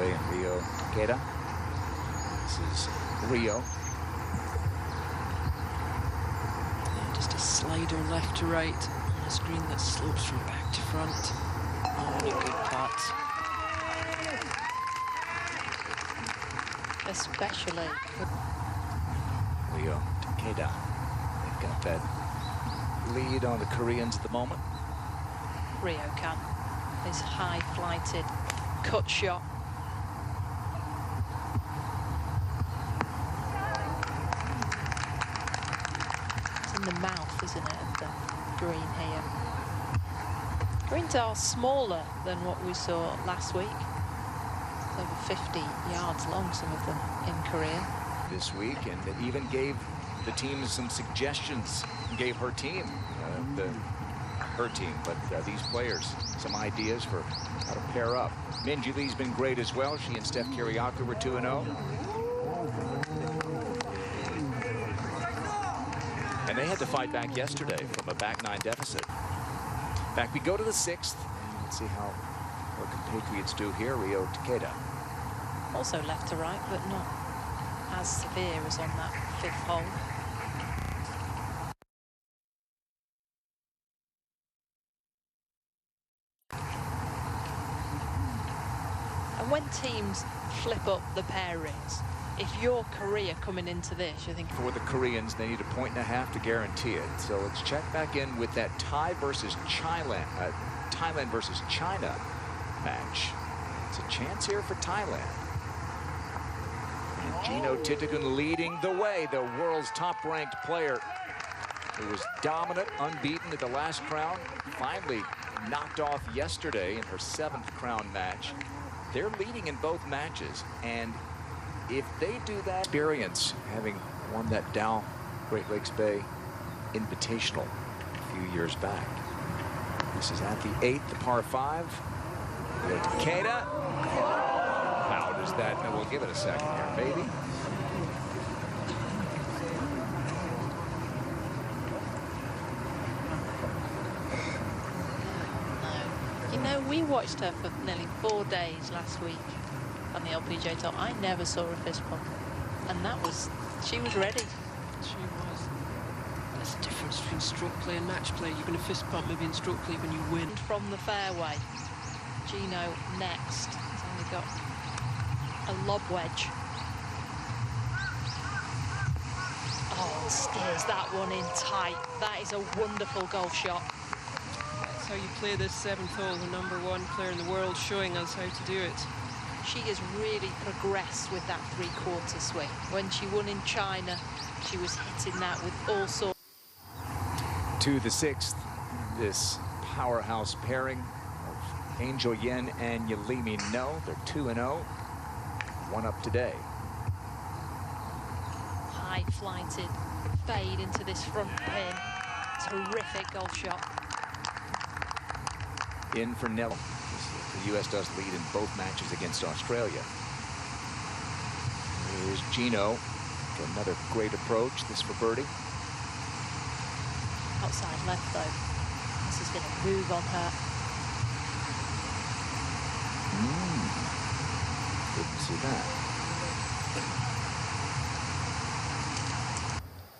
fairway in Rio Takeda. This is Rio. Yeah, just a slider left to right on a screen that slopes from back to front. Oh, and a good putt. Especially Rio Takeda. They've got that lead on the Koreans at the moment. Rio can. His high-flighted cut shot. It's in the mouth, isn't it, of the green here. Greens are smaller than what we saw last week. It's over 50 yards long, some of them, in Korea. This week, and it even gave the team some suggestions, gave her team, these players some ideas for how to pair up. Minjee's been great as well. She and Steph Kiriakou were 2-0. And they had to fight back yesterday from a back nine deficit. Back we go to the 6th. Let's see how our compatriots do here. Rio Takeda. Also left to right, but not as severe as on that 5th hole. And when teams flip up the pairings, if you're Korea coming into this, you think... For the Koreans, they need 1.5 points to guarantee it. So let's check back in with that Thailand versus China match. It's a chance here for Thailand. And Jeeno Thitikul leading the way, the world's top-ranked player who was dominant, unbeaten at the last crown, finally knocked off yesterday in her 7th crown match. They're leading in both matches, and if they do that, experience having won that Dow Great Lakes Bay Invitational a few years back. This is at the 8th, the par 5. Rio Takeda. How does that? No, we'll give it a second here, maybe. You know, we watched her for nearly 4 days last week on the LPGA Tour. I never saw a fist pump, and that was, she was ready. She was. There's a difference between stroke play and match play. You're going to fist pump maybe in stroke play when you win. From the fairway, Jeeno next. He's only got a lob wedge. Oh, steers that one in tight. That is a wonderful golf shot. That's how you play this 7th hole. The #1 player in the world showing us how to do it. She has really progressed with that 3/4 swing. When she won in China, she was hitting that with all sorts. To the 6th, this powerhouse pairing of Angel Yen and Yealimi Noh. They're 2-0. One up today. High-flighted fade into this front pin. Terrific golf shot. In for Nelly. The U.S. does lead in both matches against Australia. Here's Jeeno. Another great approach. This for birdie. Outside left, though. This is going to move on her. Didn't see that.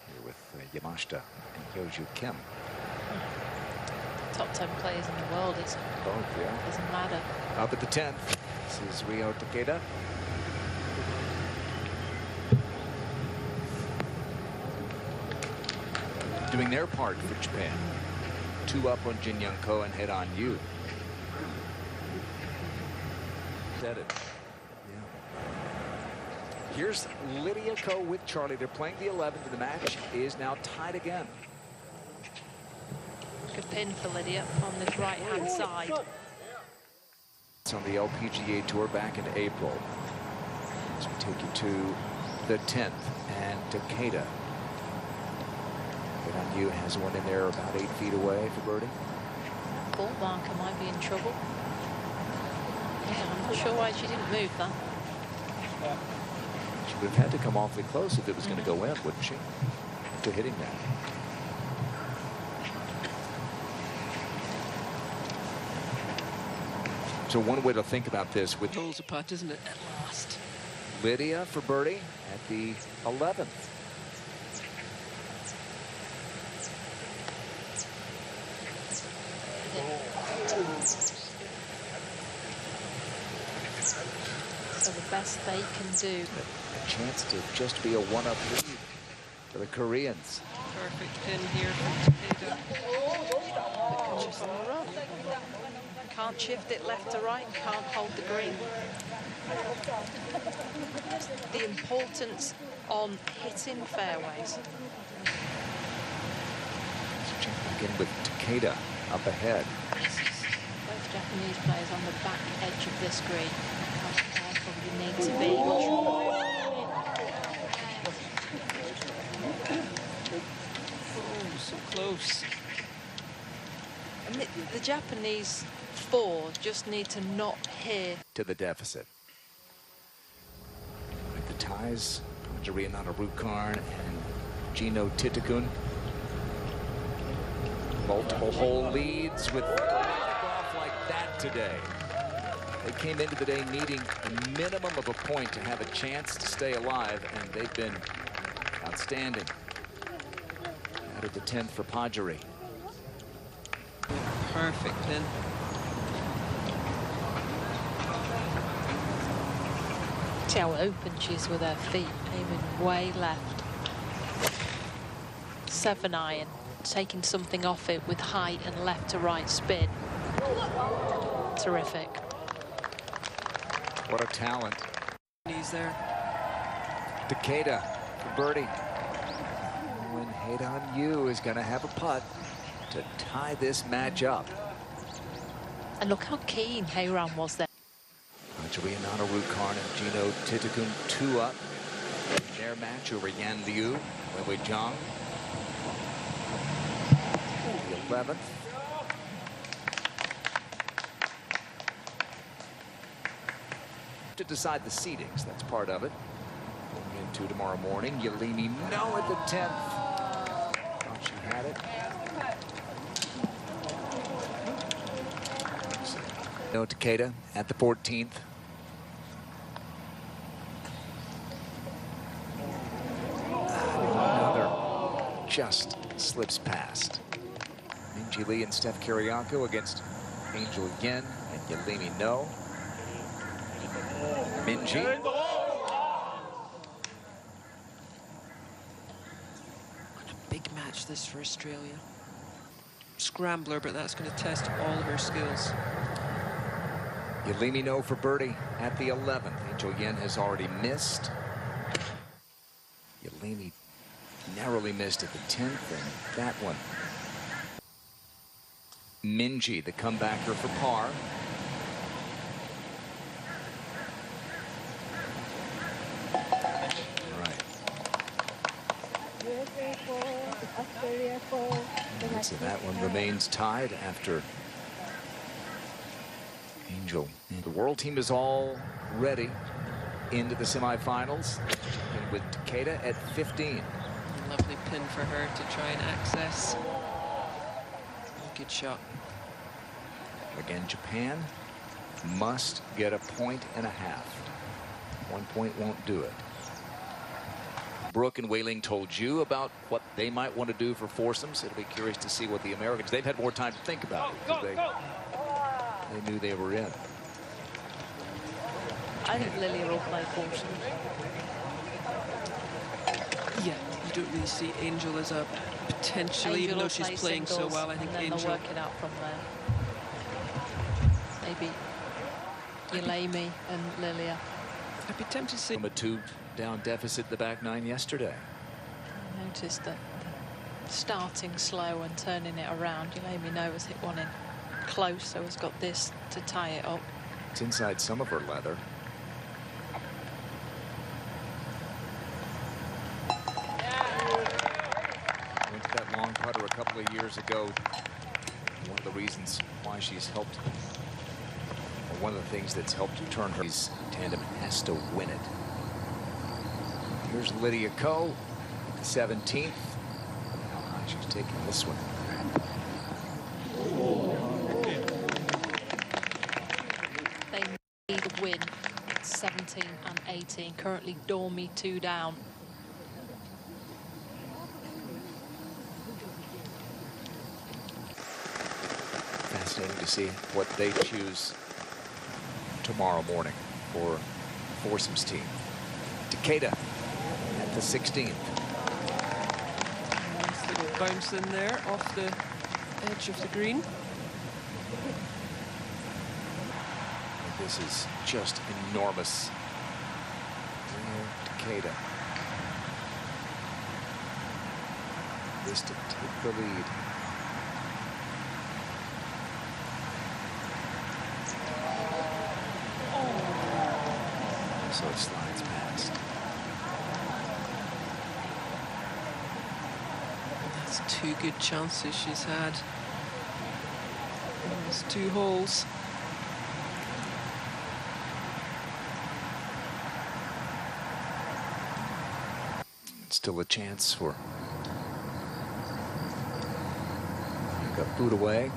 Here with Yamashita and Hyoju Kim. Top 10 players in the world. It's Both, yeah. doesn't matter. Up at the 10th. This is Rio Takeda. Doing their part for Japan. 2 up on Jin Young Ko and head on you. Said it. Yeah. Here's Lydia Ko with Charlie. They're playing the 11th, and the match is now tied again. Good pin for Lydia on this right-hand side. It's on the LPGA Tour back in April. So we take you to the 10th, and Takeda. Head on you has one in there about 8 feet away for birdie. Ball marker might be in trouble. Yeah, I'm not sure why she didn't move that. She would have had to come awfully close if it was going to go in, wouldn't she? To hitting that. So one way to think about this with Pulls a putt, isn't it, at last? Lydia for birdie at the 11th. So the best they can do. A chance to just be a one-up lead for the Koreans. Perfect pin here from Takeda. Just on the run. Can't shift it left to right, can't hold the green. The importance on hitting fairways. Let's check back in with Takeda up ahead. Both Japanese players on the back edge of this green. How careful you need to be. Oh, so close. And the Japanese four just need to not hear To the deficit. With the ties, Rio Takeda and Jeeno Thitikul. Multiple hole leads with off like that today. They came into the day needing a minimum of a point to have a chance to stay alive, and they've been outstanding. Added the 10th for Pajari. Perfect pin. See how open she is with her feet, aiming way left. 7-iron, taking something off it with height and left to right spin. Terrific. What a talent. He's there. Takeda for birdie. When Heidan Yu is going to have a putt to tie this match up. And look how keen Heiran was there. Rio Takeda and Jeeno Thitikul 2 up. Their match over Yan Liu, Wei Zhang. The 11th. To decide the seedings, that's part of it. Going into tomorrow morning, Yealimi Noh at the 10th. Thought she had it. Jeeno Takeda at the 14th. Another just slips past. Minjee Lee and Steph Kiriako against Angel Yen and Yealimi Noh. Minjee. What a big match this for Australia. Scrambler, but that's going to test all of her skills. Yealimi Noh for birdie at the 11th. Angel Yen has already missed. Yealimi narrowly missed at the 10th, and that one. Minjee, the comebacker for par. All right. So that one remains tied after Angel. And the world team is all ready into the semifinals. And with Takeda at 15. Lovely pin for her to try and access. Good shot. Again, Japan must get a point and a half. 1 point won't do it. Brooke and Wei-Ling told you about what they might want to do for foursomes. It'll be curious to see what the Americans, they've had more time to think about it because they knew they were in. I think Lilia will play foursome. Yeah, you don't really see Angel as a potential, Angel even though will she's play playing so singles, well. I think and then Angel. they'll work it out from there. Maybe Yealimi and Lilia. I'd be tempted to see. From a 2-down deficit the back nine yesterday. I noticed that starting slow and turning it around. Yealimi Noh has hit one in close, so has got this to tie it up. It's inside some of her leather. Went to that long putter a couple of years ago. One of the reasons why she's helped, or one of the things that's helped turn her tandem has to win it. Here's Lydia Ko, 17th. How high she's taking this one. The win, 17 and 18. Currently Dormy 2 down. Fascinating to see what they choose tomorrow morning for foursomes team. Takeda at the 16th. Nice little bounce in there off the edge of the green. This is just enormous. Rio Takeda. This to take the lead. So it slides past. That's 2 good chances she's had. Those 2 holes. Still a chance for got boot away.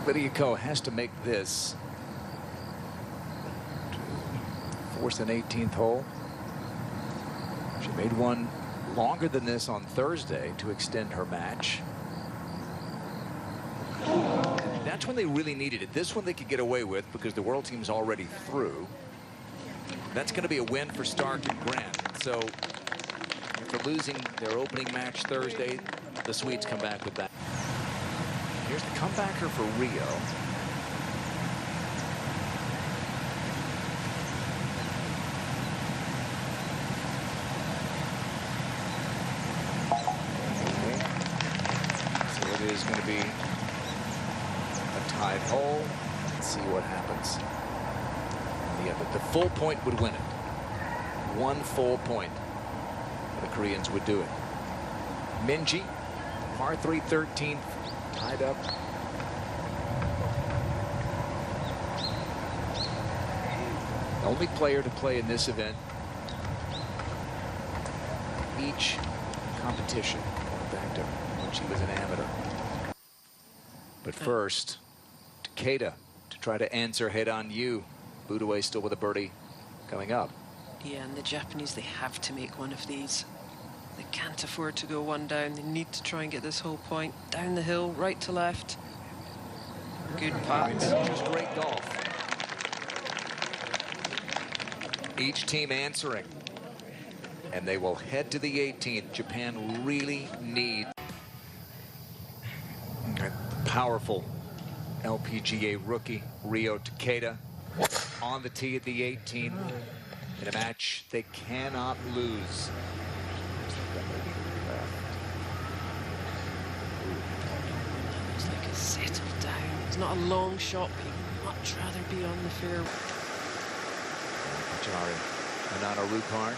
Lydia Ko has to make this to force an 18th hole. She made one longer than this on Thursday to extend her match. That's when they really needed it. This one they could get away with because the world team's already through. That's going to be a win for Stark and Grant. So after losing their opening match Thursday, the Swedes come back with that. Here's the comebacker for Rio. Okay. So it is going to be a tied hole. Let's see what happens. Yeah, but the full point would win it. 1 full point. The Koreans would do it. Minjee, par 3 13th, tied up. The only player to play in this event each competition, going back to when she was an amateur. But first, Takeda to try to answer head on you. Budaway still with a birdie coming up. Yeah, and the Japanese, they have to make one of these. They can't afford to go 1 down. They need to try and get this whole point down the hill, right to left. Good putt. Just great golf. Each team answering. And they will head to the 18th. Japan really need a powerful LPGA rookie, Rio Takeda, on the tee at the 18th. In a match they cannot lose. It's like a settle down. It's not a long shot, but you'd much rather be on the fairway. Jari, Anana Rukarn.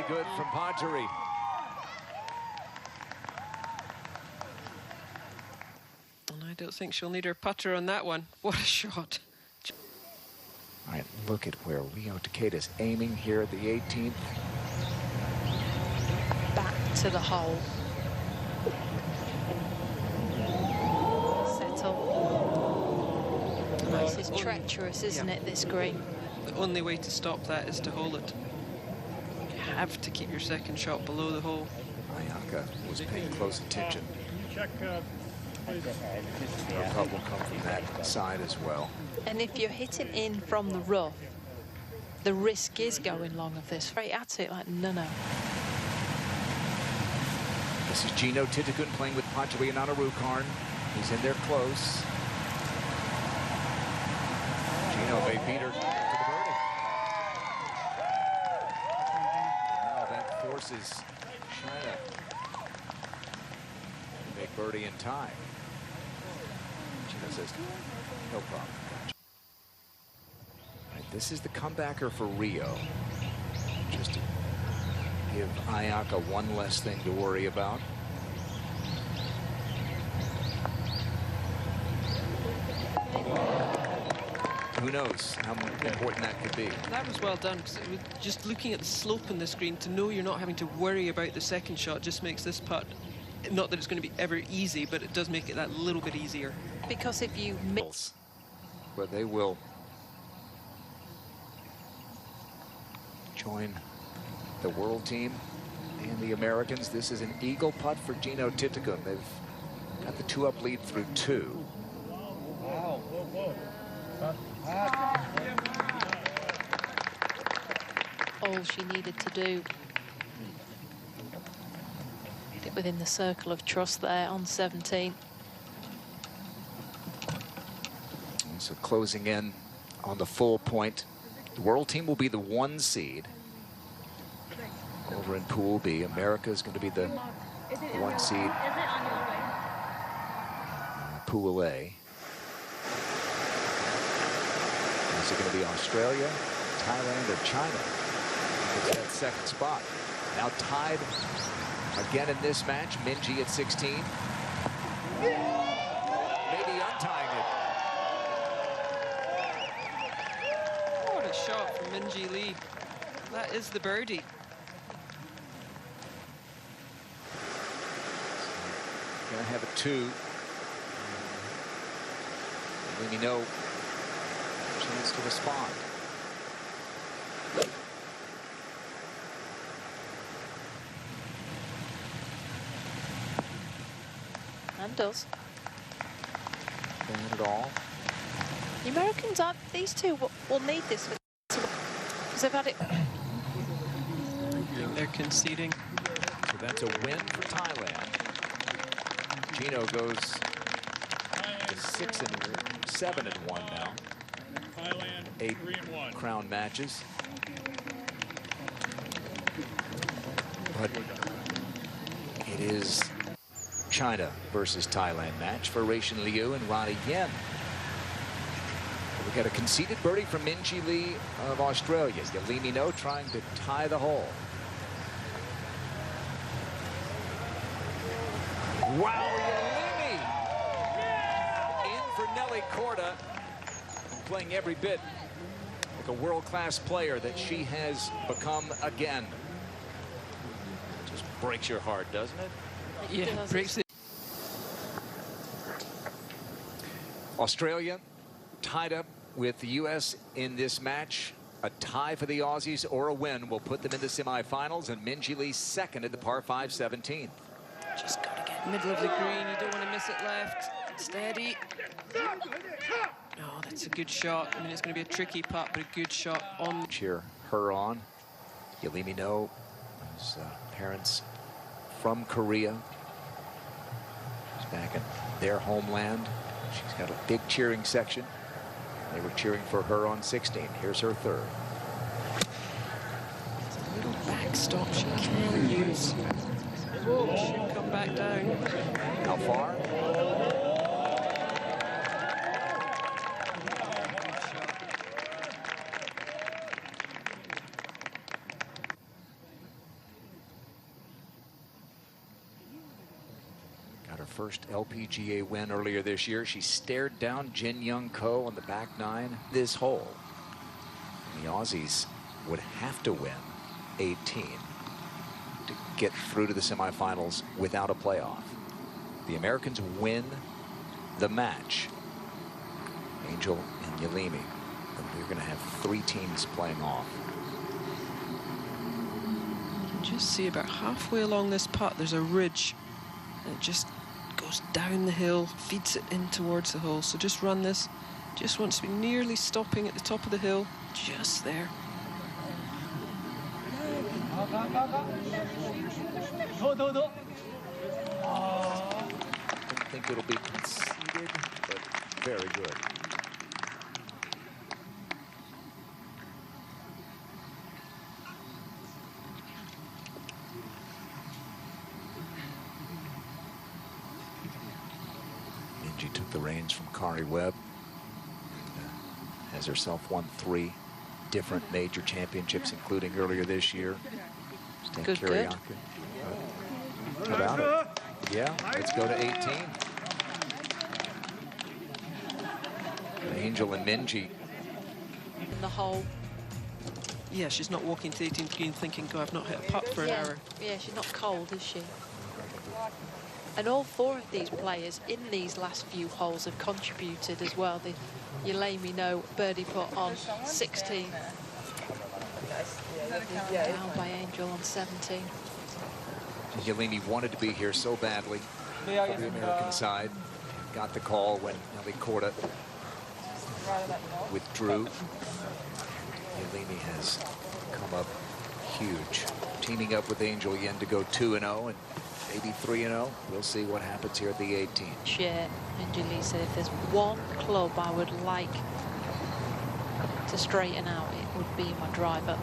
Good from Pajari. And I don't think she'll need her putter on that one. What a shot. All right, look at where Rio Takeda is aiming here at the 18th. Back to the hole. Settle. This is treacherous, isn't it, this green? The only way to stop that is to hole it. You have to keep your second shot below the hole. Ayaka was paying close attention. Her putt will come from that side as well. And if you're hitting in from the rough, the risk is going long of this. Right at it like no. This is Jeeno Thitikul playing with Pajari and Anana Rukarn. He's in there close. Jeeno may beat her to the birdie. Now that forces China to make birdie and tie. Jeeno says, no problem. All right, this is the comebacker for Rio. Just to give Ayaka one less thing to worry about. who knows how important that could be. That was well done, because just looking at the slope on this green, to know you're not having to worry about the second shot just makes this putt, not that it's going to be ever easy, but it does make it that little bit easier. Because if you miss, where they will join the world team and the Americans. This is an eagle putt for Jeeno Thitikul. They've got the 2-up lead through 2. all she needed to do, get it within the circle of trust there on 17. So closing in on the full point. The world team will be the 1 seed. Over in Pool B, America is going to be the 1 seed. Pool A. Is it going to be Australia, Thailand, or China? It's that second spot. Now tied again in this match. Minjee at 16. Maybe untying it. What a shot from Minjee Lee. That is the birdie. Gonna have a 2. Yealimi Noh chance to respond. And does. Bad at all. The Americans are, these two will need this because they've had it. I think they're conceding. So that's a win for Thailand. Jeeno goes to 6-7-1 now. 8 crown matches. But it is China versus Thailand match for Rachin Liu and Ronnie Yen. We got a conceded birdie from Minjee Lee of Australia. Yealimi Noh trying to tie the hole. Wow, Yealimi! In for Nelly Korda, playing every bit like a world-class player that she has become again. Just breaks your heart, doesn't it? Yeah, it breaks it. Australia tied up with the U.S. in this match. A tie for the Aussies or a win will put them into semifinals, and Minjee Lee second at the par 5 17th. Just got to get middle of the green. You don't want to miss it left. Steady. Oh, that's a good shot. I mean, it's going to be a tricky putt, but a good shot on. Cheer her on. Yealimi Noh, his parents from Korea. She's back in their homeland. She's got a big cheering section. They were cheering for her on 16. Here's her third. It's a little backstop she can use. Should come back down. How far? Got her first LPGA win earlier this year. She stared down Jin Young Ko on the back 9 this hole. And the Aussies would have to win 18 to get through to the semifinals without a playoff. The Americans win the match. Angel and Yealimi. And we're going to have 3 teams playing off. You can just see about halfway along this putt, there's a ridge. And it just goes down the hill, feeds it in towards the hole. So just run this. Just wants to be nearly stopping at the top of the hill. Just there. I think it'll be conceded, but very good. Minjee took the reins from Kari Webb. Has herself won 3 different major championships, including earlier this year. Good. How about it? Yeah, let's go to 18. Angel and Minjee the hole. Yeah, she's not walking to the 18th green thinking, "Go, I've not hit a putt for an hour." Yeah, she's not cold, is she? And all four of these players in these last few holes have contributed as well. The Yealimi Noh birdie putt on 16. Down by Angel on 17. Yealimi wanted to be here so badly for the American side. Got the call when Nelly Korda withdrew. Yealimi has come up huge, teaming up with Angel Yin to go 2-0 and maybe 3-0. We'll see what happens here at the 18th. Share Minjee said, if there's one club I would like to straighten out, it would be my driver.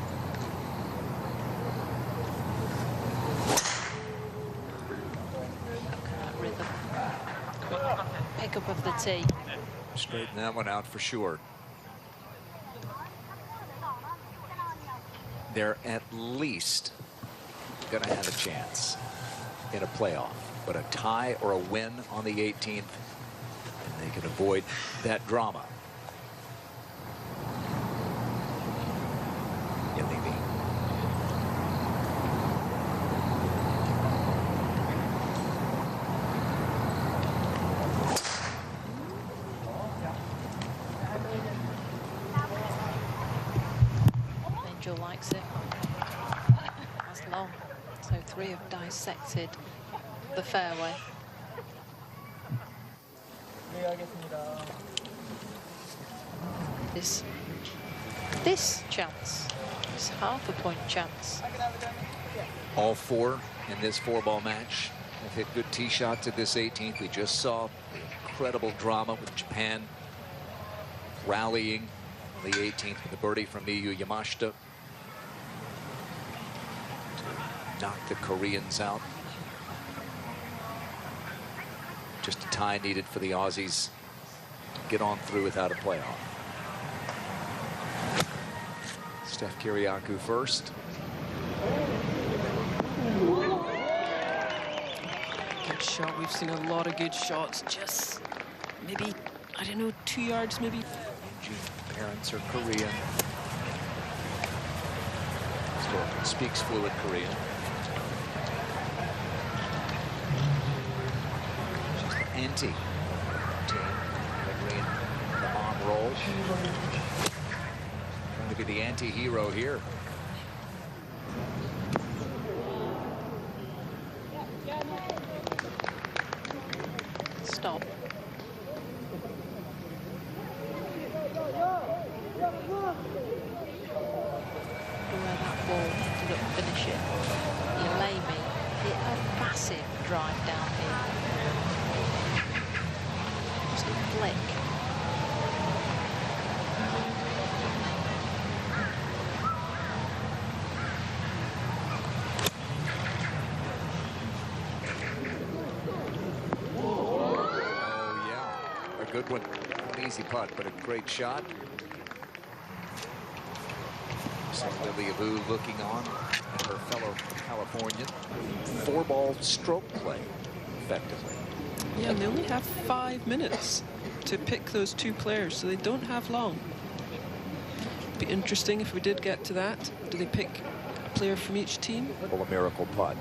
Look at that rhythm. Quick pick up of the tee. Straighten that one out for sure. They're at least going to have a chance in a playoff, but a tie or a win on the 18th, and they can avoid that drama. Yealimi. Angel likes it. That's long. So three have dissected the fairway. This chance is half a point chance. All four in this four-ball match have hit good tee shots at this 18th. We just saw incredible drama with Japan rallying on the 18th with a birdie from Miyu Yamashita to knock the Koreans out. Just a tie needed for the Aussies to get on through without a playoff. Steph Kiriakou first. Good shot. We've seen a lot of good shots. Just maybe, I don't know, 2 yards maybe. Minjee parents are Korean. Still speaks fluent Korean. She's the anti team. Agreeing the mom role. Trying to be the anti-hero here. Stop. Where that ball ended up finishing. Yealimi hit a massive drive down here. Just a flick. Good one. An easy putt, but a great shot. So Lily Abu looking on at her fellow Californian. Four-ball stroke play, effectively. Yeah, and they only have 5 minutes to pick those two players, so they don't have long. Be interesting if we did get to that. Do they pick a player from each team? Well, a miracle putt.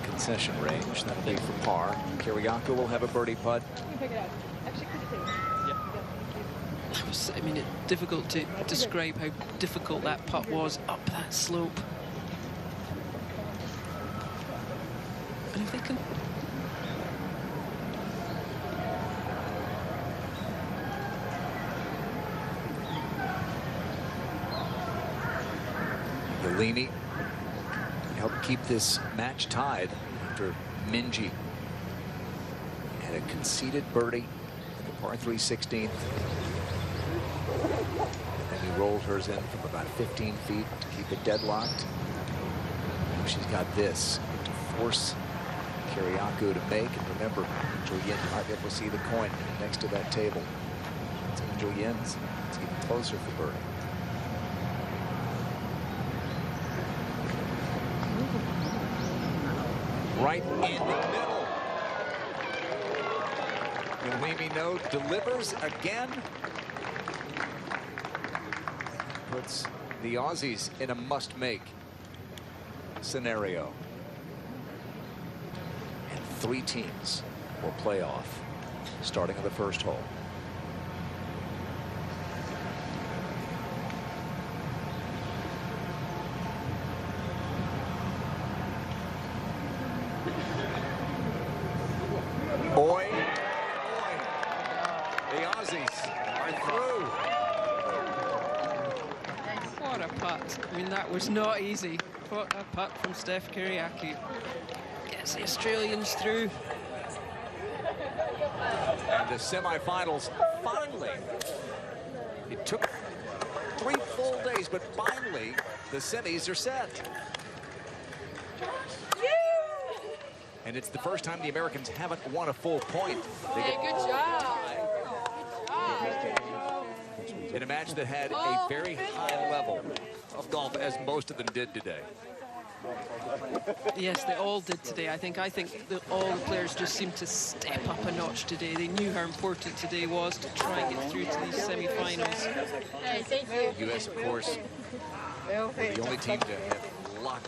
Concession range. That'll be for par. Kiriakou will have a birdie putt. I mean, it's difficult to describe how difficult that putt was up that slope. And if they can... Yealimi helped keep this match tied after Minjee had a conceded birdie in the par 3 16th. And he rolled hers in from about 15 feet to keep it deadlocked. Now she's got this to force Kiriakou to make. And remember, Angel Yin, you might be able to see the coin next to that table. It's Angel Yin's. It's even closer for birdie. Right in the middle. Yealimi Noh delivers again. Puts the Aussies in a must-make scenario. And 3 teams will play off starting on the first hole. Boy, the Aussies are through. What a putt. I mean, that was not easy. What a putt from Steph Kyriaki. Gets the Australians through. And the semifinals, finally. It took 3 full days, but finally, the semis are set. And it's the first time the Americans haven't won a full point. Good job. In a match that had a very high level of golf, as most of them did today. Yes, they all did today. I think that all the players just seemed to step up a notch today. They knew how important today was to try and get through to these semi-finals. The U.S., of course, were the only team to have